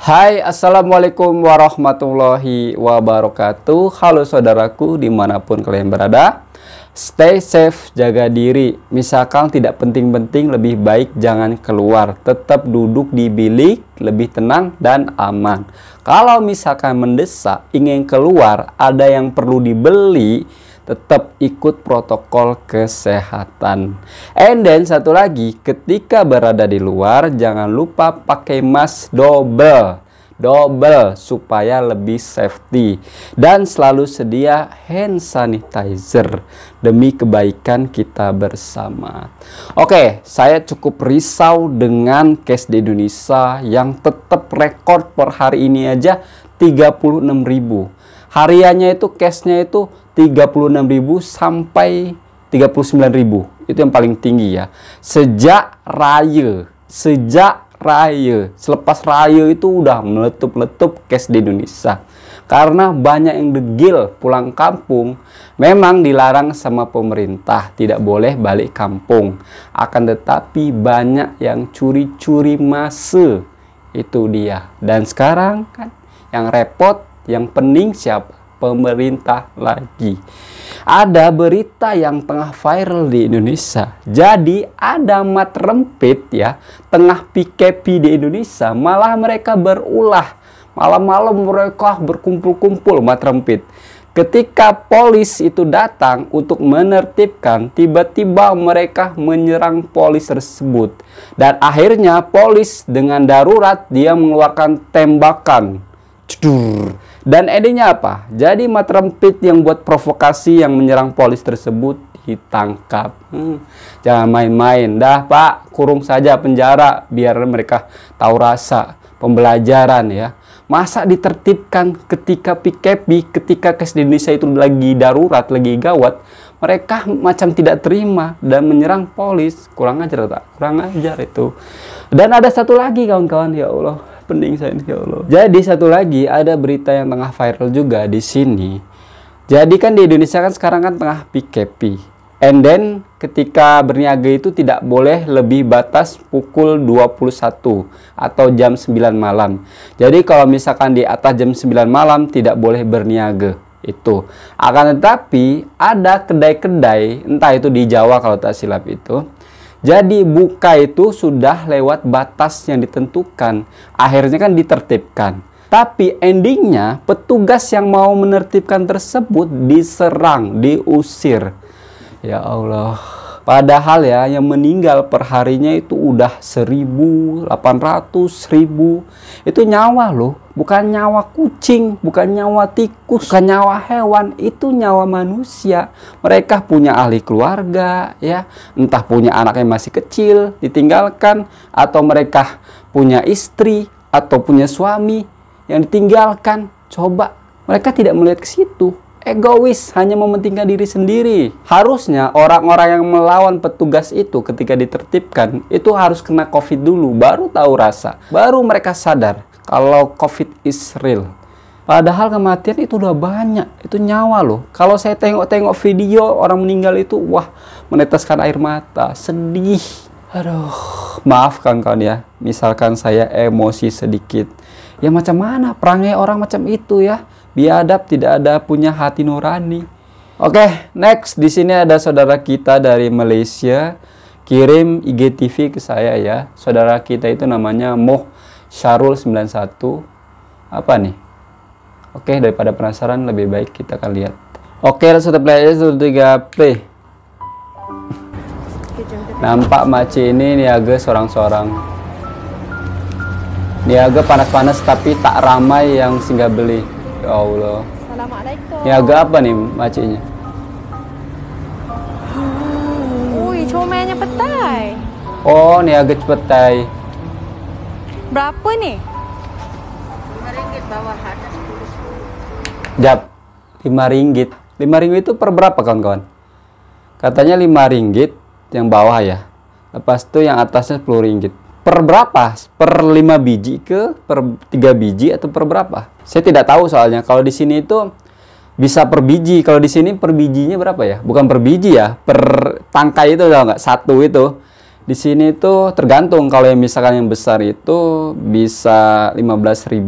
Hai, assalamualaikum warahmatullahi wabarakatuh. Halo saudaraku, dimanapun kalian berada, stay safe, jaga diri. Misalkan tidak penting-penting, lebih baik jangan keluar. Tetap duduk di bilik, lebih tenang dan aman. Kalau misalkan mendesak, ingin keluar, ada yang perlu dibeli, tetap ikut protokol kesehatan. And then satu lagi, ketika berada di luar jangan lupa pakai mask double supaya lebih safety, dan selalu sedia hand sanitizer demi kebaikan kita bersama. Oke, saya cukup risau dengan case di Indonesia yang tetap rekor per hari ini aja 36.000. Hariannya itu case-nya itu 36.000 sampai 39.000. Itu yang paling tinggi ya. Sejak raya. Selepas raya itu udah meletup-letup case di Indonesia. Karena banyak yang degil pulang kampung. Memang dilarang sama pemerintah, tidak boleh balik kampung. Akan tetapi banyak yang curi-curi masa. Itu dia. Dan sekarang kan yang repot, yang pening siapa? Pemerintah lagi. Ada berita yang tengah viral di Indonesia. Jadi ada mat rempit ya, tengah PKP di Indonesia, malah mereka berulah. Malam-malam mereka berkumpul-kumpul mat rempit. Ketika polis itu datang untuk menertibkan, tiba-tiba mereka menyerang polis tersebut. Dan akhirnya polis dengan darurat dia mengeluarkan tembakan. Dan endingnya apa? Jadi mat rempit yang buat provokasi yang menyerang polis tersebut ditangkap. Jangan main-main. Dah Pak, kurung saja penjara biar mereka tahu rasa, pembelajaran ya. Masa ditertibkan ketika PKP, ketika case di Indonesia itu lagi darurat, lagi gawat, mereka macam tidak terima dan menyerang polis. Kurang ajar tak? Kurang ajar itu. Dan ada satu lagi kawan-kawan, ya Allah. Pening saya ini, ya Allah. Jadi satu lagi ada berita yang tengah viral juga di sini. Jadi kan di Indonesia kan sekarang kan tengah PKP. And then ketika berniaga itu tidak boleh lebih batas pukul 21 atau jam 9 malam. Jadi kalau misalkan di atas jam 9 malam tidak boleh berniaga. Itu. Akan tetapi ada kedai-kedai, entah itu di Jawa kalau tak silap itu. Jadi buka itu sudah lewat batas yang ditentukan. Akhirnya kan ditertibkan. Tapi endingnya petugas yang mau menertibkan tersebut diserang, diusir. Ya Allah. Padahal ya yang meninggal perharinya itu udah 1.800, 1.000. Itu nyawa loh. Bukan nyawa kucing, bukan nyawa tikus, bukan nyawa hewan, itu nyawa manusia. Mereka punya ahli keluarga, ya, entah punya anak yang masih kecil, ditinggalkan, atau mereka punya istri, atau punya suami yang ditinggalkan. Coba, mereka tidak melihat ke situ. Egois, hanya mementingkan diri sendiri. Harusnya orang-orang yang melawan petugas itu ketika ditertibkan, itu harus kena COVID dulu, baru tahu rasa. Baru mereka sadar kalau COVID is real. Padahal kematian itu udah banyak, itu nyawa loh. Kalau saya tengok-tengok video orang meninggal itu, wah, meneteskan air mata, sedih. Aduh, maaf kawan-kawan ya, misalkan saya emosi sedikit. Ya macam mana perangai orang macam itu ya, biadab, tidak ada punya hati nurani. Oke, next di sini ada saudara kita dari Malaysia kirim IGTV ke saya ya. Saudara kita itu namanya Moh Syarul 91. Apa nih? Oke, daripada penasaran lebih baik kita akan lihat. Oke, sudah play, sudah 3 play. Nampak maci ini niaga sorang-sorang. Niaga panas-panas tapi tak ramai yang singgah beli. Ya Allah. Assalamualaikum. Niaga apa nih macinya? Ui, comelnya petai. Oh, niaga petai. Berapa nih? RM5 bawah ada 10. Jap, RM5. RM5 itu per berapa kawan-kawan? Katanya RM5 yang bawah ya. Lepas itu yang atasnya RM10. Per berapa? Per 5 biji ke per 3 biji atau per berapa? Saya tidak tahu soalnya. Kalau di sini itu bisa per biji. Kalau di sini per bijinya berapa ya? Bukan per biji ya, per tangkai itu, tahu nggak? Satu itu. Di sini tuh tergantung, kalau yang misalkan yang besar itu bisa 15.000,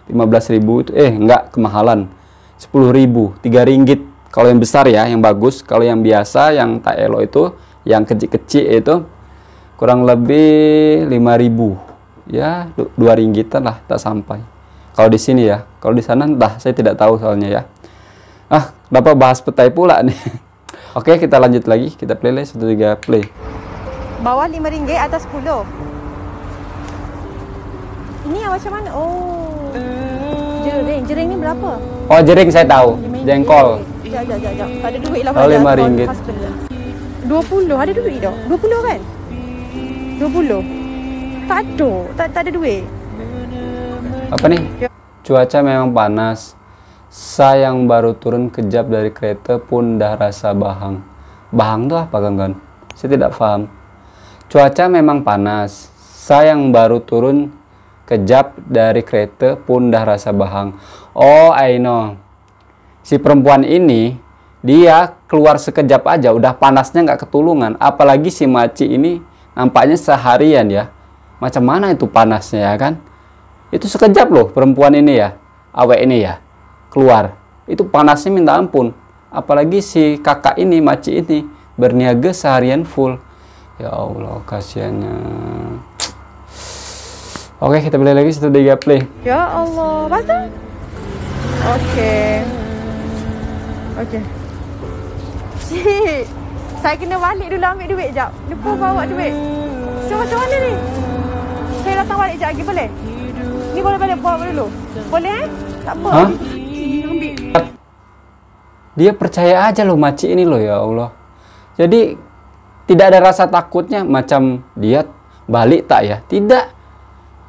15.000 itu enggak, kemahalan. 10.000, 3 ringgit. Kalau yang besar ya, yang bagus. Kalau yang biasa, yang tak elo itu, yang kecil-kecil itu kurang lebih 5.000. Ya, 2 ringgitan lah, tak sampai. Kalau di sini ya, kalau di sana entah, saya tidak tahu soalnya ya. Dapat bahas petai pula nih. Oke, kita lanjut lagi, kita play 1 3 play. Bawah RM5, atas 10. Ini yang macam mana? Oh. Jering ni berapa? Oh, jering saya tahu. Jengkol. Sekejap. Tak ada duit lah. Oh, RM5. 20, ada duit tak? 20 kan? 20. Tak ada. Tak ada duit. Apa nih? Cuaca memang panas. Saya yang baru turun kejap dari kereta pun dah rasa bahang. Bahang tuh apa, kawan? Saya tidak paham. Cuaca memang panas. Saya yang baru turun kejap dari kereta pun dah rasa bahang. Oh, I know. Si perempuan ini, dia keluar sekejap aja udah panasnya nggak ketulungan. Apalagi si Maci ini nampaknya seharian ya. Macam mana itu panasnya ya kan? Itu sekejap loh perempuan ini ya. Awek ini ya. Keluar. Itu panasnya minta ampun. Apalagi si kakak ini, Maci ini, berniaga seharian full. Ya Allah, kasihannya. Oke, kita play lagi 1 3 play. Ya Allah, pasal? Okey. Cik, saya kena balik dulu ambil duit jap. Lupa bawa duit. So, macam mana ni? Saya datang balik jap lagi, boleh? Ni boleh balik bawa dulu? Boleh? Tak apa. Hah? Ambil. Dia percaya aja loh Maci ini loh, ya Allah. Jadi tidak ada rasa takutnya macam dia balik tak ya? Tidak.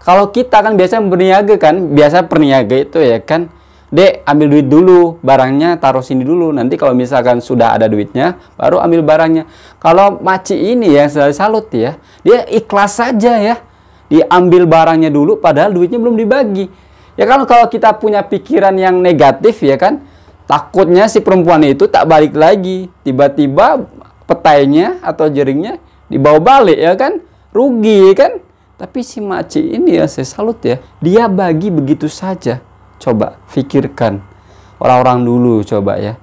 Kalau kita kan biasa berniaga kan, biasa perniaga itu ya kan, Dek ambil duit dulu, barangnya taruh sini dulu, nanti kalau misalkan sudah ada duitnya baru ambil barangnya. Kalau Maci ini ya, saya salut ya, dia ikhlas saja ya, diambil barangnya dulu padahal duitnya belum dibagi. Ya kan, kalau kita punya pikiran yang negatif ya kan, takutnya si perempuan itu tak balik lagi, tiba-tiba petainya atau jeringnya dibawa balik ya kan, rugi ya kan. Tapi si Maci ini ya, saya salut ya, dia bagi begitu saja. Coba pikirkan orang-orang dulu, coba ya,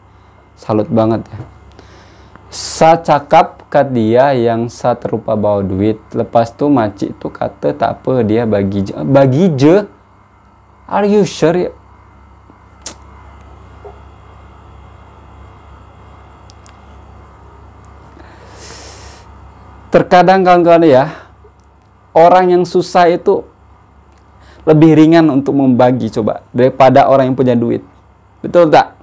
salut banget ya. Sa cakap kat dia yang sa terupa bawa duit, lepas tu Maci itu kata tak apa, dia bagi je. Are you sure ya? Terkadang kawan-kawan ya, orang yang susah itu lebih ringan untuk membagi coba daripada orang yang punya duit. Betul tak?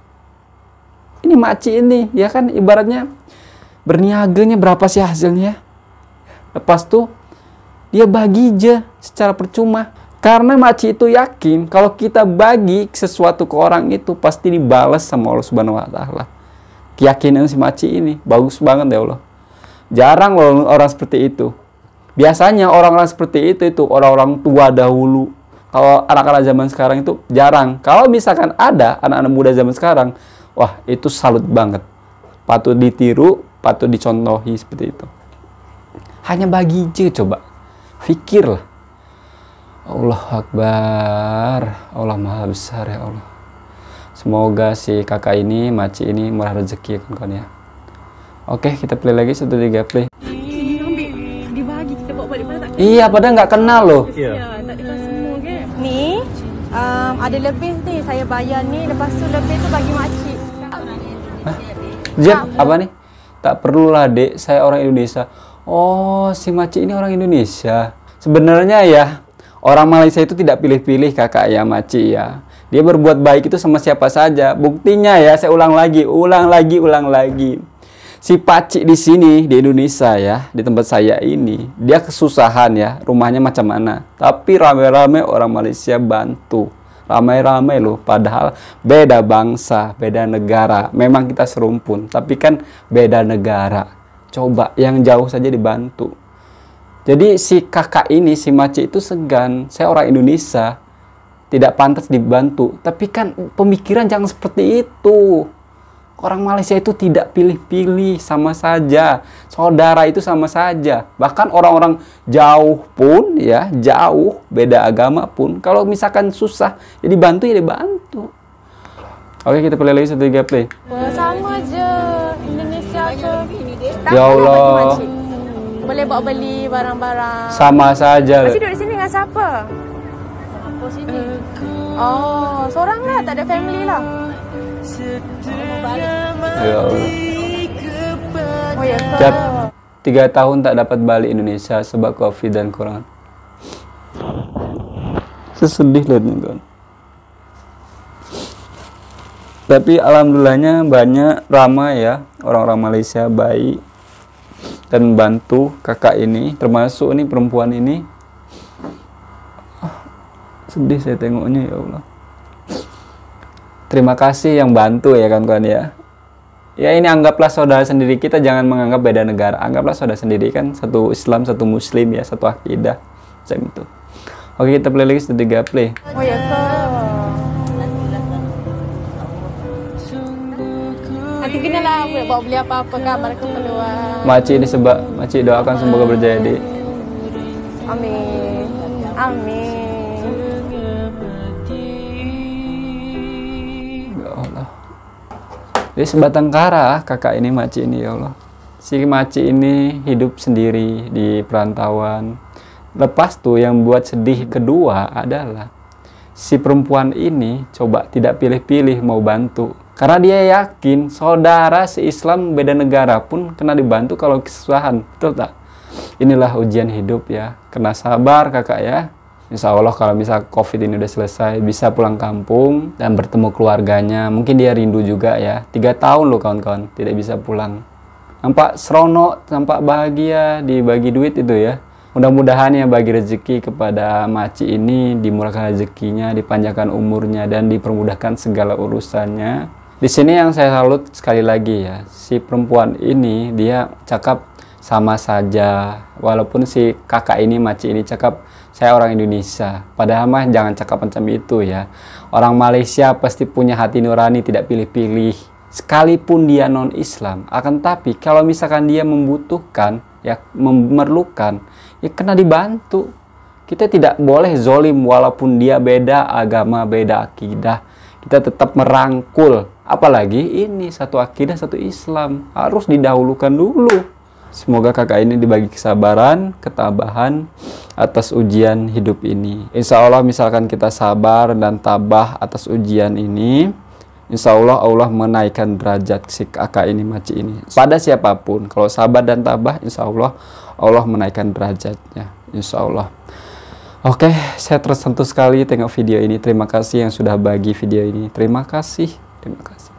Ini Maci ini ya kan, ibaratnya berniaganya berapa sih hasilnya? Lepas tuh dia bagi aja secara percuma. Karena Maci itu yakin kalau kita bagi sesuatu ke orang itu pasti dibalas sama Allah Subhanahu wa taala. Keyakinan si Maci ini bagus banget ya Allah. Jarang loh orang seperti itu. Biasanya orang-orang seperti itu orang-orang tua dahulu. Kalau anak-anak zaman sekarang itu jarang. Kalau misalkan ada anak-anak muda zaman sekarang, wah itu salut banget. Patut ditiru, patut dicontohi seperti itu. Hanya bagi aja coba. Fikirlah. Allah Akbar. Allah Maha Besar ya Allah. Semoga si kakak ini, Maci ini murah rezeki kawan-kawan ya. Oke, kita play lagi 1 3 play. Dibagi, kita bawa balik mana tak? Iya, padahal nggak kenal loh. Ya, tak dikasih semua ke? Ni, ada lebih ni. Saya bayar ni, lepas tu lebih tu bagi makcik. Jep, apa nih? Tak perlulah dek, saya orang Indonesia. Oh, si Maci ini orang Indonesia. Sebenarnya ya, orang Malaysia itu tidak pilih-pilih kakak ya Maci ya. Dia berbuat baik itu sama siapa saja. Buktinya ya, saya ulang lagi. Si Paci di sini, di Indonesia ya, di tempat saya ini, dia kesusahan ya, rumahnya macam mana. Tapi rame-rame orang Malaysia bantu. Ramai-ramai loh, padahal beda bangsa, beda negara. Memang kita serumpun, tapi kan beda negara. Coba, yang jauh saja dibantu. Jadi si kakak ini, si Maci itu segan. Saya orang Indonesia, tidak pantas dibantu. Tapi kan pemikiran jangan seperti itu. Orang Malaysia itu tidak pilih-pilih, sama saja. Saudara itu sama saja. Bahkan orang-orang jauh pun ya, jauh beda agama pun, kalau misalkan susah, ya dibantu ya dibantu. Oke, kita play lagi 1, 2, 3 play. Sama aja Indonesia ke. Ya Allah. Boleh bawa beli barang-barang. Sama saja. Masih duduk di sini dengan siapa? Apa sini? Oh, seorang lah, tak ada family lah. Mau balik. Ya Allah. Oh ya ke? Jap, 3 tahun tak dapat balik Indonesia sebab COVID dan corona. Sesedih lihatnya kan. Tapi alhamdulillahnya banyak ramai ya orang-orang Malaysia baik dan membantu kakak ini, termasuk ini perempuan ini. Sedih saya tengoknya, ya Allah. Terima kasih yang bantu ya kawan-kawan ya. Ya ini anggaplah saudara sendiri, kita jangan menganggap beda negara. Anggaplah saudara sendiri, kan satu Islam, satu Muslim ya, satu akidah. Saya itu. Oke, kita play lagi 1, 2, 3 play. Oh ya ke? Nanti kena lah bawa beli apa-apa kan, mereka perluan. Makcik ini sebab makcik doakan semoga berjaya di. Amin. Amin. Ya Allah. Jadi sebatang kara kakak ini, makcik ini, ya Allah. Si makcik ini hidup sendiri di perantauan. Lepas tuh yang buat sedih kedua adalah si perempuan ini coba tidak pilih-pilih mau bantu. Karena dia yakin saudara se-Islam beda negara pun kena dibantu kalau kesusahan. Betul tak? Inilah ujian hidup ya. Kena sabar kakak ya. Insya Allah kalau misal COVID ini udah selesai, bisa pulang kampung dan bertemu keluarganya. Mungkin dia rindu juga ya. 3 tahun loh kawan-kawan tidak bisa pulang. Nampak seronok, nampak bahagia, dibagi duit itu ya. Mudah-mudahan yang bagi rezeki kepada makcik ini dimurahkan rezekinya, dipanjangkan umurnya, dan dipermudahkan segala urusannya. Di sini yang saya salut sekali lagi ya, si perempuan ini dia cakap sama saja. Walaupun si kakak ini, makcik ini cakap saya orang Indonesia. Padahal mah jangan cakap macam itu ya. Orang Malaysia pasti punya hati nurani, tidak pilih-pilih. Sekalipun dia non-Islam, akan tapi kalau misalkan dia membutuhkan, ya memerlukan, ya kena dibantu. Kita tidak boleh zolim walaupun dia beda agama, beda akidah. Kita tetap merangkul. Apalagi ini satu akidah, satu Islam. Harus didahulukan dulu. Semoga kakak ini dibagi kesabaran, ketabahan atas ujian hidup ini. Insya Allah misalkan kita sabar dan tabah atas ujian ini, insya Allah Allah menaikkan derajat si kakak ini, makcik ini. Pada siapapun, kalau sabar dan tabah, insya Allah Allah menaikkan derajatnya. Insya Allah. Oke, saya tersentuh sekali tengok video ini. Terima kasih yang sudah bagi video ini. Terima kasih. Terima kasih.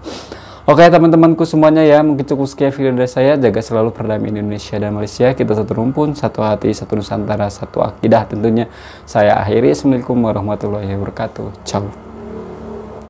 Oke teman-temanku semuanya ya, mungkin cukup sekian video dari saya. Jaga selalu perdamaian Indonesia dan Malaysia. Kita satu rumpun, satu hati, satu Nusantara, satu akidah tentunya. Saya akhiri. Assalamualaikum warahmatullahi wabarakatuh. Ciao.